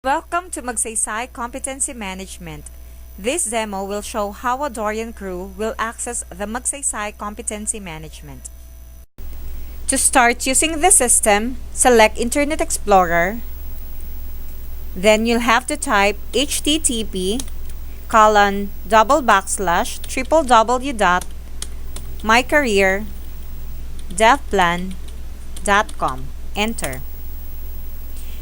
Welcome to Magsaysay Competency Management. This demo will show how a Dorian Crew will access the Magsaysay Competency Management. To start using the system, select Internet Explorer. Then you'll have to type http://www.mycareer.devplan.com. Enter.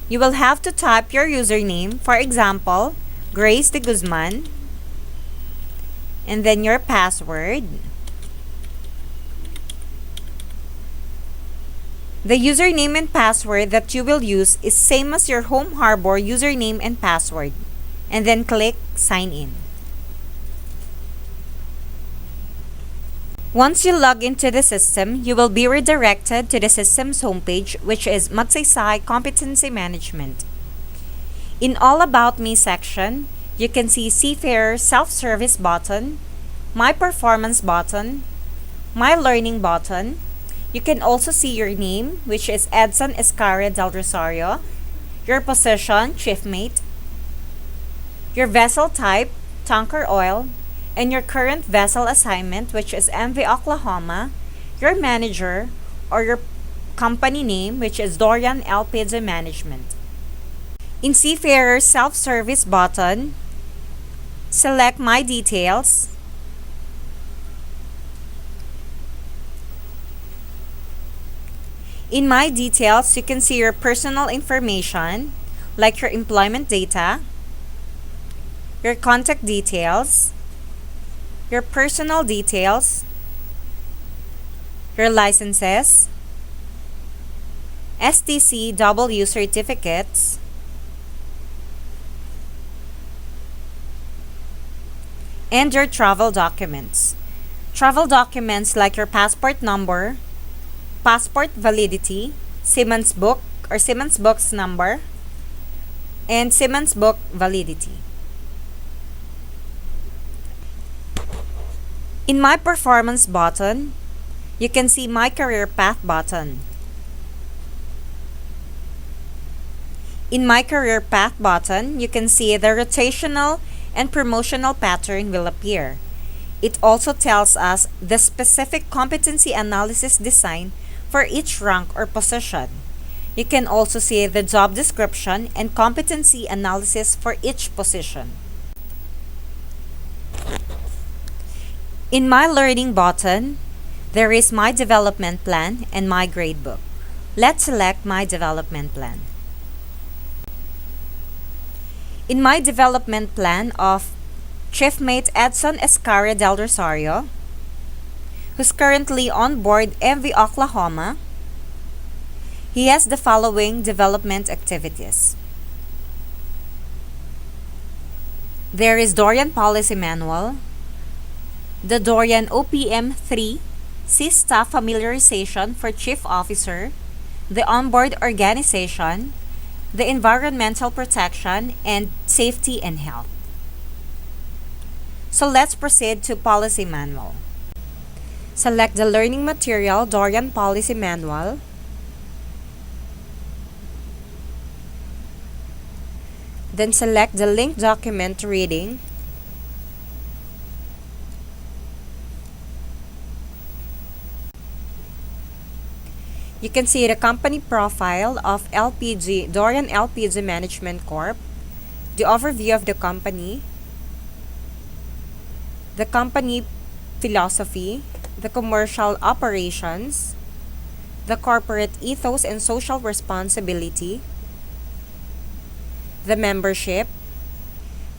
You will have to type your username, for example, Grace de Guzman, and then your password. The username and password that you will use is same as your Home Harbor username and password, and then click Sign In. Once you log into the system, you will be redirected to the system's homepage, which is Magsaysay Competency Management. In All About Me section, you can see Seafarers Self-Service button, My Performance button, My Learning button. You can also see your name, which is Edson Escarra del Rosario, your position, Chief Mate, your vessel type, tanker oil, and your current vessel assignment, which is MV Oklahoma, your manager, or your company name, which is Dorian LPG Management. In Seafarers Self-Service button, select My Details. In My Details, you can see your personal information, like your employment data, your contact details, your personal details, your licenses, STCW certificates, and your travel documents. Travel documents like your passport number, passport validity, Siemens book or Siemens book's number, and Siemens book validity. In My Performance button, you can see My Career Path button. In My Career Path button, you can see the rotational and promotional pattern will appear. It also tells us the specific competency analysis design for each rank or position. You can also see the job description and competency analysis for each position. In My Learning button, there is My Development Plan and My Gradebook. Let's select My Development Plan. In My Development Plan of Chief Mate Edson Escarra del Rosario, who's currently on board MV Oklahoma, he has the following development activities. There is Dorian Policy Manual, the Dorian OPM-3 Sea Staff Familiarization for Chief Officer, the Onboard Organization, the Environmental Protection, and Safety and Health. So let's proceed to Policy Manual. Select the learning material Dorian Policy Manual. Then select the link document reading. You can see the company profile of Dorian LPG Management Corp., the overview of the company philosophy, the commercial operations, the corporate ethos and social responsibility, the membership,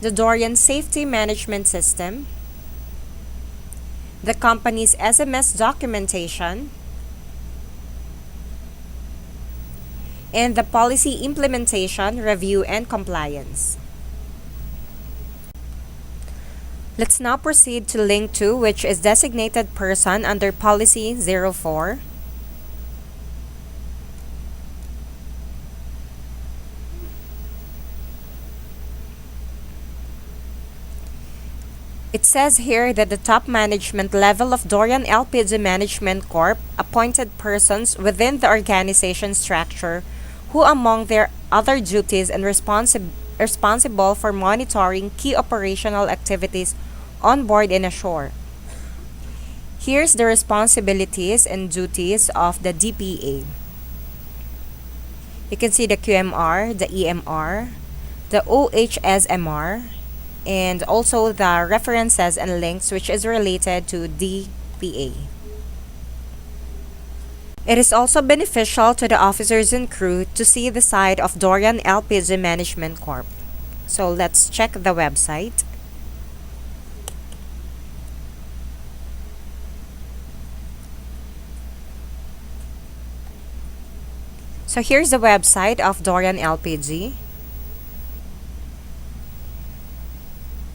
the Dorian Safety Management System, the company's SMS documentation, and the policy implementation, review, and compliance. Let's now proceed to Link 2, which is Designated Person under Policy 04. It says here that the top management level of Dorian LPG Management Corp. Appointed persons within the organization structure who among their other duties and responsible for monitoring key operational activities on board and ashore. Here's the responsibilities and duties of the DPA. You can see the QMR, the EMR, the OHSMR, and also the references and links which is related to DPA. It is also beneficial to the officers and crew to see the side of Dorian LPG Management Corp. So let's check the website. So here's the website of Dorian LPG.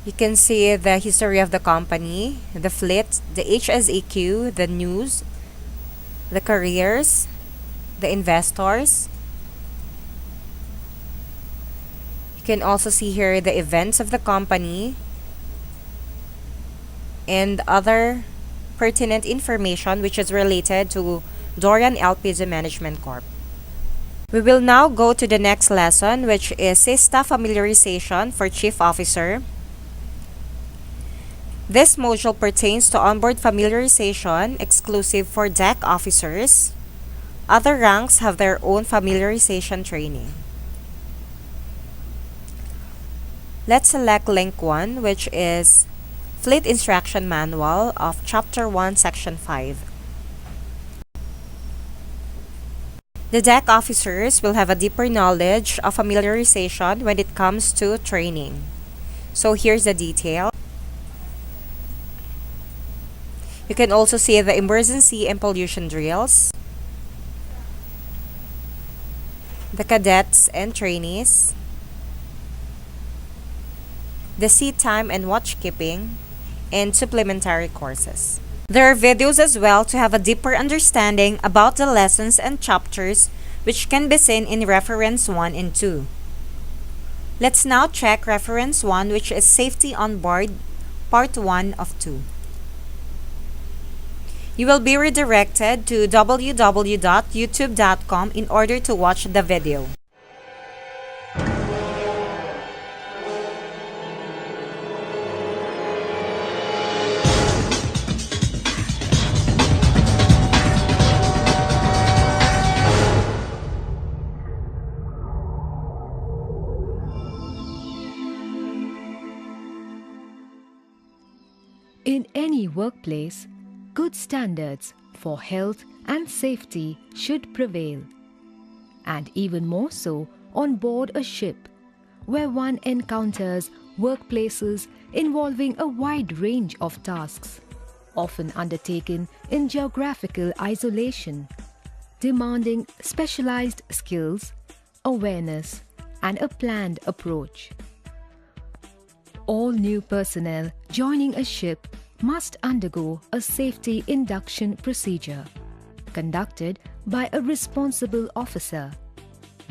You can see the history of the company, the fleet, the HSEQ, the news, the careers, the investors. You can also see here the events of the company and other pertinent information which is related to Dorian LPG Management Corp. We will now go to the next lesson, which is staff familiarization for Chief Officer. This module pertains to onboard familiarization exclusive for deck officers. Other ranks have their own familiarization training. Let's select link 1, which is Fleet Instruction Manual of Chapter 1, Section 5. The deck officers will have a deeper knowledge of familiarization when it comes to training. So here's the detail. You can also see the emergency and pollution drills, the cadets and trainees, the seat time and watch keeping, and supplementary courses. There are videos as well to have a deeper understanding about the lessons and chapters which can be seen in Reference 1 and 2. Let's now check Reference 1, which is Safety on Board, Part 1 of 2. You will be redirected to www.youtube.com in order to watch the video. In any workplace, good standards for health and safety should prevail, and even more so on board a ship, where one encounters workplaces involving a wide range of tasks, often undertaken in geographical isolation, demanding specialized skills, awareness, and a planned approach. All new personnel joining a ship must undergo a safety induction procedure conducted by a responsible officer,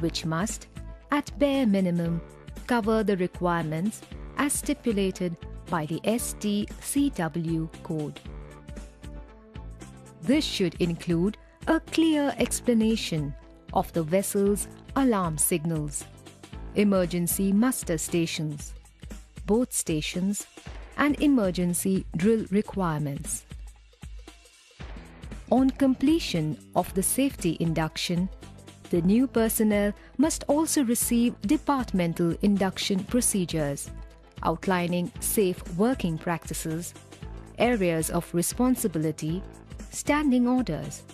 which must, at bare minimum, cover the requirements as stipulated by the STCW code. This should include a clear explanation of the vessel's alarm signals, emergency muster stations, boat stations, and emergency drill requirements. On completion of the safety induction, the new personnel must also receive departmental induction procedures outlining safe working practices, areas of responsibility, standing orders,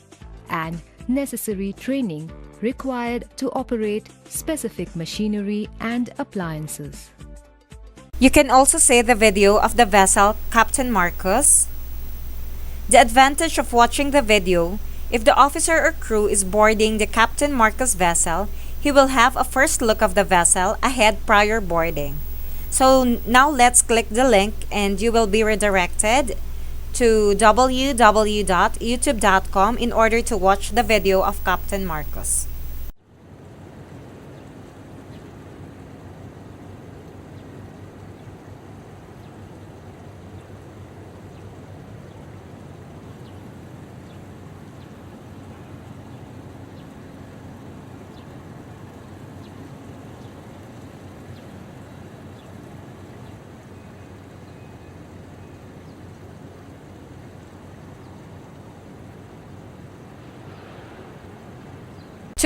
and necessary training required to operate specific machinery and appliances. You can also see the video of the vessel Captain Marcus. The advantage of watching the video, if the officer or crew is boarding the Captain Marcus vessel, he will have a first look of the vessel ahead prior boarding. So now let's click the link and you will be redirected to www.youtube.com in order to watch the video of Captain Marcus.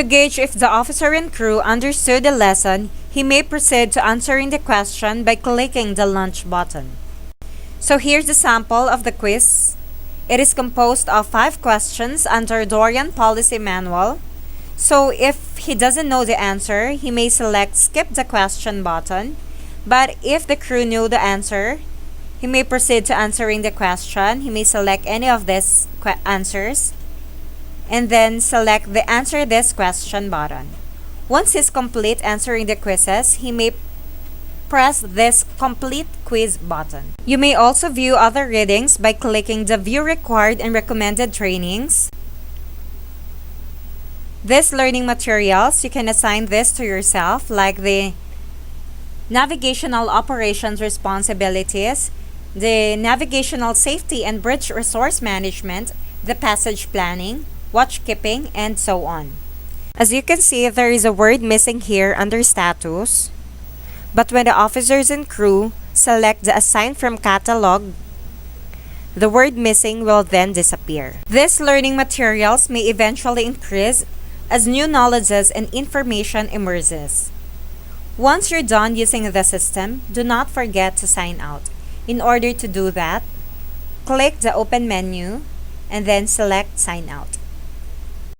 To gauge if the officer and crew understood the lesson, he may proceed to answering the question by clicking the lunch button. So here's the sample of the quiz. It is composed of 5 questions under Dorian Policy Manual. So if he doesn't know the answer, he may select skip the question button. But if the crew knew the answer, he may proceed to answering the question. He may select any of these answers and then select the answer this question button. Once he's complete answering the quizzes, he may press this complete quiz button. You may also view other readings by clicking the view required and recommended trainings. These learning materials, you can assign this to yourself, like the navigational operations responsibilities, the navigational safety and bridge resource management, the passage planning, watch keeping, and so on. As you can see, there is a word missing here under status. But when the officers and crew select the assign from catalog, the word missing will then disappear. These learning materials may eventually increase as new knowledges and information emerges. Once you're done using the system, do not forget to sign out. In order to do that, click the open menu and then select sign out.